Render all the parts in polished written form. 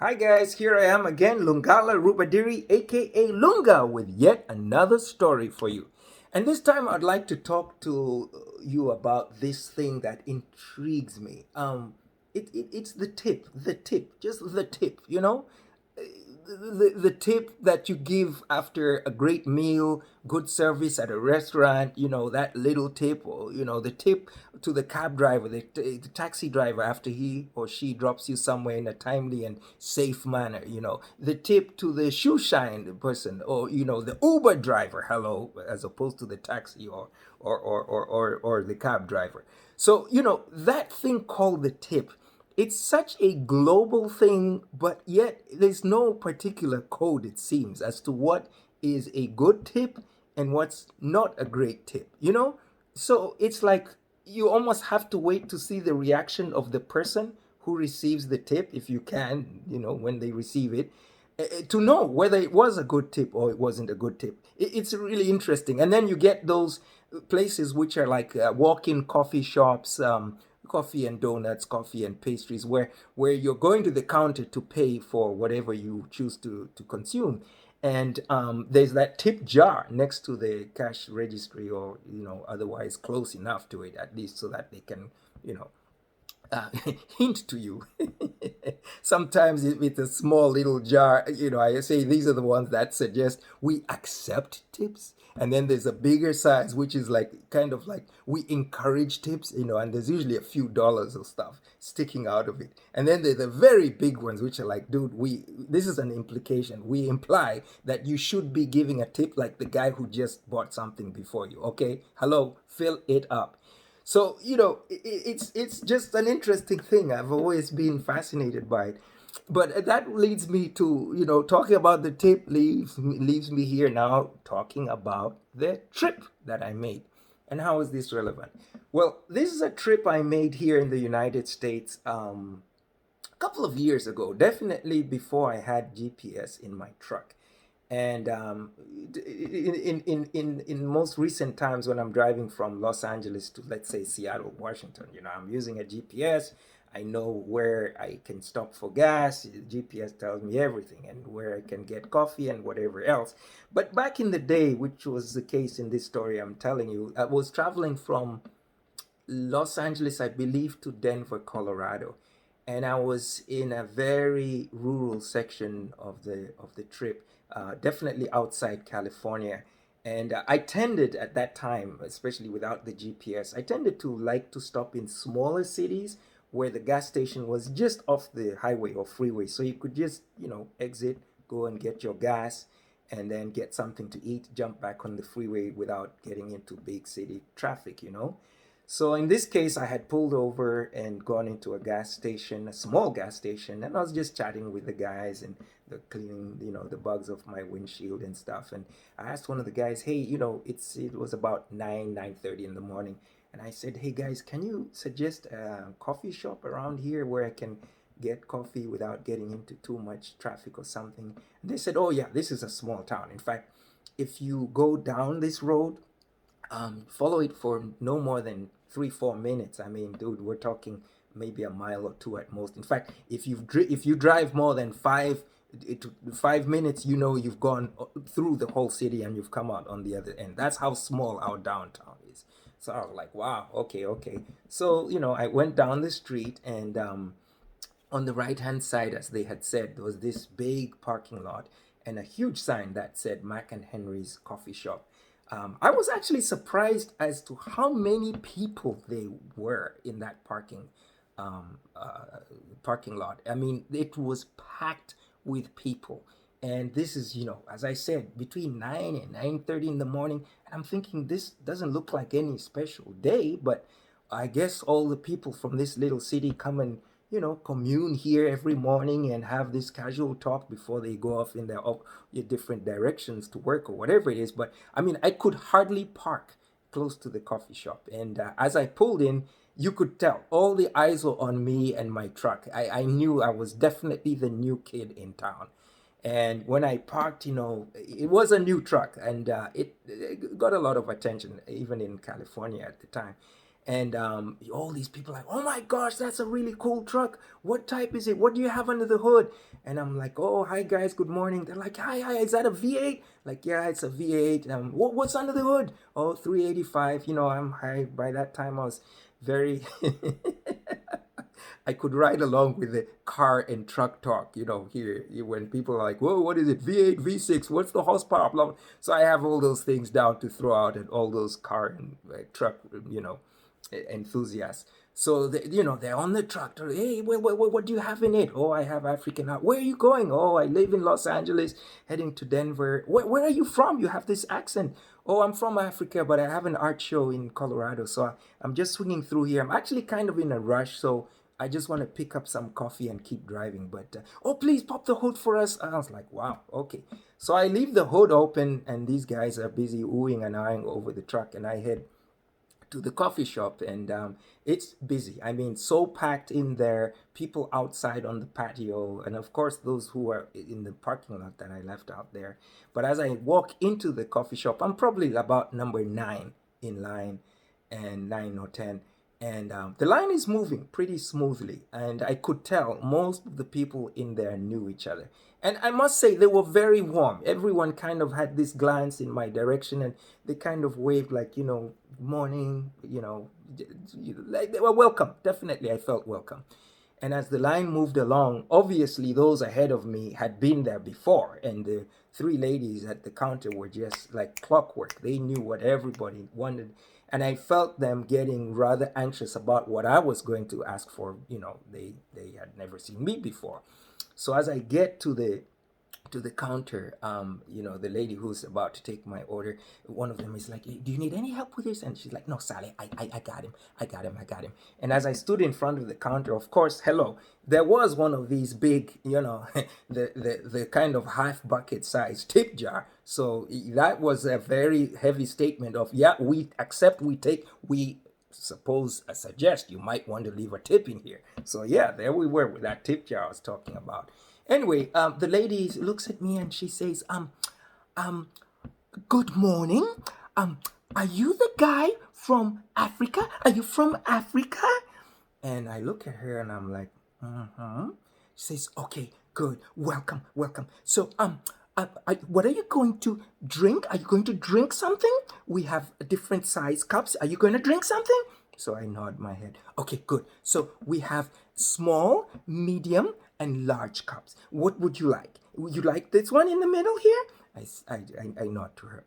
Hi guys, here I am again, Lungala Rubadiri, aka Lunga, with yet another story for you. And this time I'd like to talk to you about this thing that intrigues me. It's the tip, just the tip, the tip that you give after a great meal, good service at a restaurant, that little tip, or the tip to the cab driver, the taxi driver after he or she drops you somewhere in a timely and safe manner, the tip to the shoe shine person, or the Uber driver, hello, as opposed to the taxi or the cab driver. So that thing called the tip, it's such a global thing, but yet there's no particular code, it seems, as to what is a good tip and what's not a great tip, So it's like you almost have to wait to see the reaction of the person who receives the tip, if you can, when they receive it, to know whether it was a good tip or it wasn't a good tip. It's really interesting. And then you get those places which are like walk-in coffee shops, coffee and donuts, coffee and pastries, where you're going to the counter to pay for whatever you choose to consume. And there's that tip jar next to the cash registry, or otherwise close enough to it, at least, so that they can you know uh, hint to you. Sometimes it's a small little jar. I say these are the ones that suggest we accept tips. And then there's a bigger size, which is like kind of like we encourage tips, and there's usually a few dollars of stuff sticking out of it. And then there's the very big ones, which are like, dude, this is an implication. We imply that you should be giving a tip like the guy who just bought something before you. Okay, hello, fill it up. So it's just an interesting thing. I've always been fascinated by it. But that leads me to talking about the tip leaves me here now talking about the trip that I made. And how is this relevant? Well, this is a trip I made here in the United States a couple of years ago, definitely before I had GPS in my truck. And in most recent times, when I'm driving from Los Angeles to, let's say, Seattle, Washington, I'm using a GPS. I know where I can stop for gas. The GPS tells me everything, and where I can get coffee and whatever else. But back in the day, which was the case in this story I'm telling you, I was traveling from Los Angeles, I believe, to Denver, Colorado. And I was in a very rural section of the trip, definitely outside California. And I tended at that time, especially without the GPS, I tended to like to stop in smaller cities where the gas station was just off the highway or freeway. So you could just, exit, go and get your gas, and then get something to eat, jump back on the freeway without getting into big city traffic. So in this case, I had pulled over and gone into a gas station, a small gas station, and I was just chatting with the guys and the cleaning, the bugs off my windshield and stuff. And I asked one of the guys, hey, it was about 9:30 in the morning, and I said, hey guys, can you suggest a coffee shop around here where I can get coffee without getting into too much traffic or something? And they said, oh yeah, this is a small town. In fact, if you go down this road, follow it for no more than 3-4 minutes. I mean, dude, we're talking maybe a mile or two at most. In fact, if you drive more than 5 minutes, you've gone through the whole city and you've come out on the other end. That's how small our downtown is. So I was like, wow, okay, okay. So I went down the street, and on the right hand side, as they had said, there was this big parking lot and a huge sign that said Mac and Henry's Coffee Shop. I was actually surprised as to how many people they were in that um, uh, parking lot. I mean, it was packed with people. And this is, as I said, between 9 and 9:30 in the morning. And I'm thinking, this doesn't look like any special day, but I guess all the people from this little city come and commune here every morning and have this casual talk before they go off in their different directions to work or whatever it is. But I mean, I could hardly park close to the coffee shop. And as I pulled in, you could tell all the eyes were on me and my truck. I knew I was definitely the new kid in town. And when I parked, it was a new truck, and it got a lot of attention, even in California at the time. And all these people are like, oh my gosh, that's a really cool truck. What type is it? What do you have under the hood? And I'm like, oh, hi guys, good morning. They're like, hi, is that a V8? Like, yeah, it's a V8. What's under the hood? Oh, 385. I'm high. By that time I was very I could ride along with the car and truck talk, here when people are like, whoa, what is it? V8, V6, what's the horsepower? Blah, blah. So I have all those things down to throw out at all those car and truck, enthusiasts. So they're on the tractor. Hey, what do you have in it? Oh, I have African. Where are you going? Oh, I live in Los Angeles, heading to Denver. Where are you from? You have this accent. Oh, I'm from Africa, but I have an art show in Colorado, so I'm just swinging through here. I'm actually kind of in a rush, so I just want to pick up some coffee and keep driving. But oh, please pop the hood for us. I was like, wow, okay. So I leave the hood open, and these guys are busy oohing and eyeing over the truck, and I head to the coffee shop, and it's busy. I mean, so packed in there, people outside on the patio, and of course those who are in the parking lot that I left out there. But as I walk into the coffee shop, I'm probably about number 9 in line, and 9 or 10, and the line is moving pretty smoothly, and I could tell most of the people in there knew each other. And I must say, they were very warm. Everyone kind of had this glance in my direction, and they kind of waved like, morning, like they were welcome. Definitely, I felt welcome. And as the line moved along, obviously those ahead of me had been there before, and the 3 ladies at the counter were just like clockwork. They knew what everybody wanted, and I felt them getting rather anxious about what I was going to ask for. They had never seen me before. So as I get to the counter, the lady who's about to take my order, one of them is like, do you need any help with this? And she's like, no, Sally, I got him. I got him. And as I stood in front of the counter, of course, hello, there was one of these big, the kind of half bucket size tip jar. So that was a very heavy statement of, yeah, we accept, we suggest you might want to leave a tip in here. So yeah, there we were with that tip jar I was talking about. Anyway, the lady looks at me and she says, um, good morning. Um, are you the guy from Africa? Are you from Africa? And I look at her and I'm like, mm-hmm. She says, okay, good. Welcome, welcome. So, what are you going to drink? Are you going to drink something? We have different size cups. Are you going to drink something? So I nod my head. Okay, good. So we have small, medium, and large cups. What would you like? Would you like this one in the middle here? I nod to her.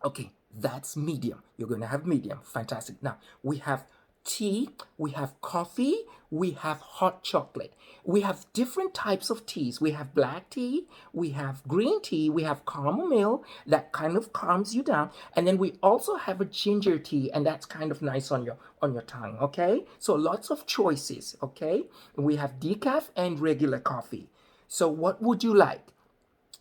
Okay, that's medium. You're going to have medium. Fantastic. Now, we have tea, we have coffee, we have hot chocolate. We have different types of teas. We have black tea, we have green tea, we have chamomile that kind of calms you down, and then we also have a ginger tea, and that's kind of nice on your tongue, okay? So lots of choices, okay? We have decaf and regular coffee. So what would you like?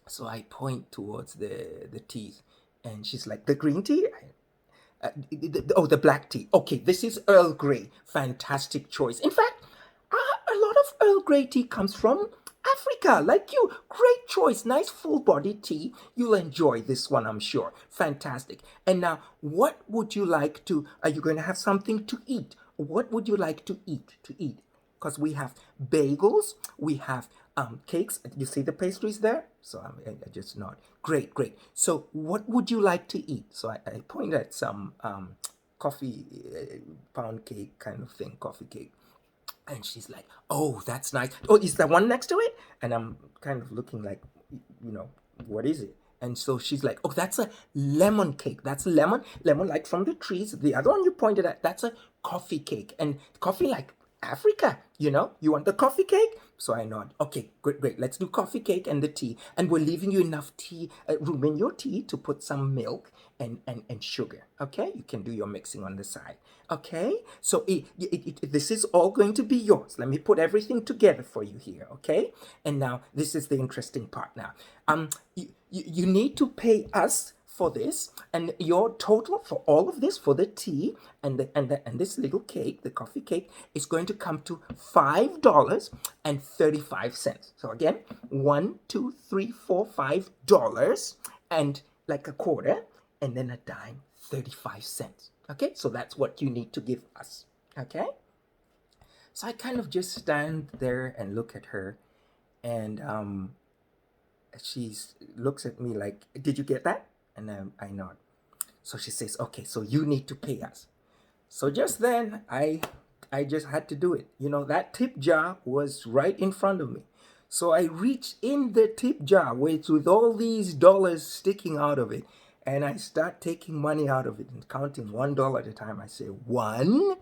So I point towards the teas, and she's like, the green tea? The black tea. Okay, this is Earl Grey. Fantastic choice. In fact, a lot of Earl Grey tea comes from Africa, like you. Great choice. Nice full body tea. You'll enjoy this one, I'm sure. Fantastic. And now, what would you like to? Are you going to have something to eat? What would you like to eat? Because we have bagels, we have cakes. You see the pastries there? So I just nod. Great, great. So what would you like to eat? So I point at some coffee pound cake kind of thing, coffee cake. And she's like, oh, that's nice. Oh, is there one next to it? And I'm kind of looking like, what is it? And so she's like, oh, that's a lemon cake. That's lemon like from the trees. The other one you pointed at, that's a coffee cake. And coffee like Africa, you want the coffee cake? So I nod. Okay, great, great. Let's do coffee cake and the tea. And we're leaving you enough tea, room in your tea to put some milk and sugar. Okay, you can do your mixing on the side. Okay, so this is all going to be yours. Let me put everything together for you here. Okay, and now this is the interesting part. Now, you need to pay us for this, and your total for all of this, for the tea and this little cake, the coffee cake, is going to come to $5.35. So again, $1, $2, $3, $4, $5, and like a quarter, and then a dime. 35 cents. Okay, so that's what you need to give us. Okay, so I kind of just stand there and look at her, and she looks at me like, "Did you get that?" And I nod. So she says, "Okay, so you need to pay us." So just then, I just had to do it. You know, that tip jar was right in front of me. So I reached in the tip jar with all these dollars sticking out of it, and I start taking money out of it and counting $1 at a time. I say one,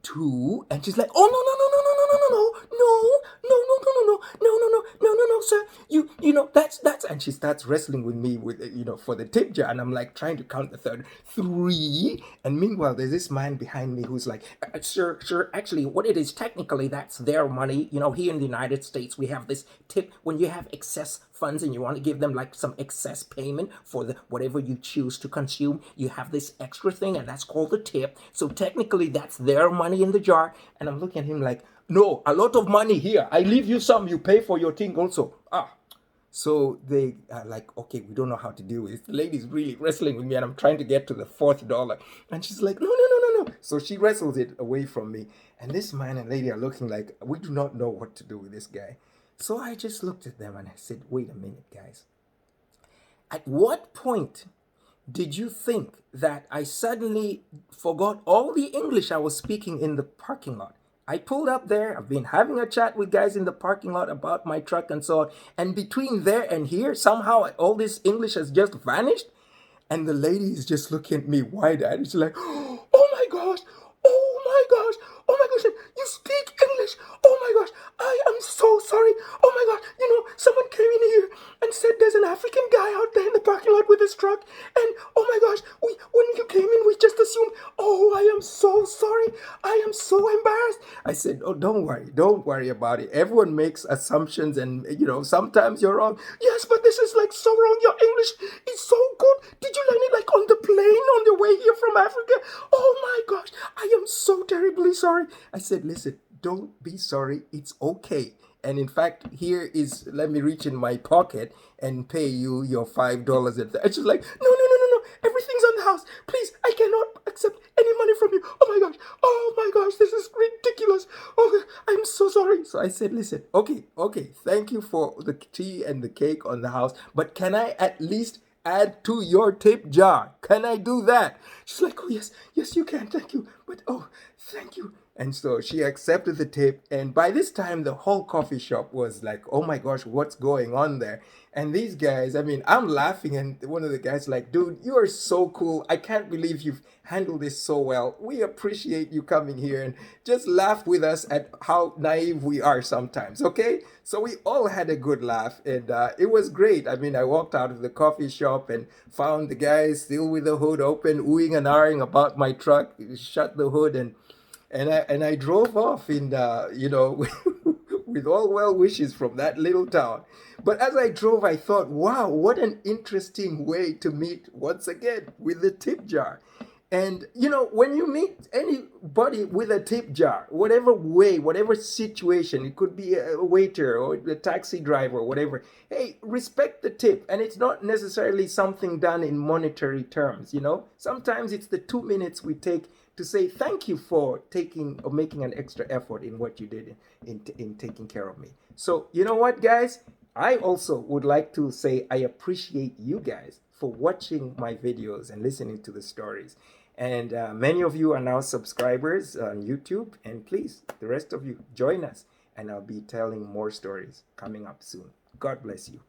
two, and she's like, "Oh no no no no no no no no no no no no no no no no no no no sir, you know that's," and she starts wrestling with me with for the tip jar, and I'm like trying to count the third three, and meanwhile there's this man behind me who's like, "Sir, actually what it is technically that's their money. Here in the United States we have this tip when you have excess funds and you want to give them like some excess payment for the whatever you choose to consume, you have this extra thing and that's called the tip. So technically that's their money in the jar." And I'm looking at him like, "No, a lot of money here. I leave you some, you pay for your thing also." So they are like, "Okay, we don't know how to deal with this." The lady's really wrestling with me, and I'm trying to get to the fourth dollar. And she's like, "No, no, no, no, no." So she wrestles it away from me. And this man and lady are looking like, we do not know what to do with this guy. So I just looked at them and I said, "Wait a minute, guys. At what point did you think that I suddenly forgot all the English I was speaking in the parking lot? I pulled up there. I've been having a chat with guys in the parking lot about my truck and so on. And between there and here, somehow all this English has just vanished." And the lady is just looking at me wide-eyed. She's like, "Oh my gosh, oh my gosh, oh my gosh, you speak English. Oh my gosh, I am so sorry. Oh my gosh, someone came in here and said there's an African guy out there in the parking lot with his truck. And oh my gosh, when you came in, we just assumed, oh, I am so sorry. I am so embarrassed." I said, "Oh, don't worry about it. Everyone makes assumptions and, sometimes you're wrong." "Yes, but this is like so wrong. Your English is so good. Did you learn it like on the plane on the way here from Africa? Oh my gosh, I am so terribly sorry." I said, "Listen, don't be sorry. It's okay. And in fact, let me reach in my pocket and pay you your $5." And she's like, "No, no, no, no, no. Everything's on the house. Please, I cannot accept any money from you. Oh my gosh, this is ridiculous. Oh, I'm so sorry." So I said, "Listen, okay, thank you for the tea and the cake on the house, but can I at least add to your tip jar? Can I do that?" She's like, "Oh, yes, you can. Thank you. But, oh, thank you." And so she accepted the tip. And by this time, the whole coffee shop was like, "Oh my gosh, what's going on there?" And these guys, I mean, I'm laughing. And one of the guys like, "Dude, you are so cool. I can't believe you've handled this so well. We appreciate you coming here and just laugh with us at how naive we are sometimes." Okay. So we all had a good laugh, and it was great. I mean, I walked out of the coffee shop and found the guys still with the hood open, oohing and ahhing about my truck, shut the hood, and I drove off in with all well wishes from that little town. But as I drove, I thought, wow, what an interesting way to meet once again with the tip jar. And when you meet anybody with a tip jar, whatever way, whatever situation, it could be a waiter or a taxi driver or whatever, hey, respect the tip. And it's not necessarily something done in monetary terms. Sometimes it's the 2 minutes we take to say thank you for taking or making an extra effort in what you did in taking care of me. So you know what, guys? I also would like to say I appreciate you guys for watching my videos and listening to the stories. And many of you are now subscribers on YouTube. And please, the rest of you, join us. And I'll be telling more stories coming up soon. God bless you.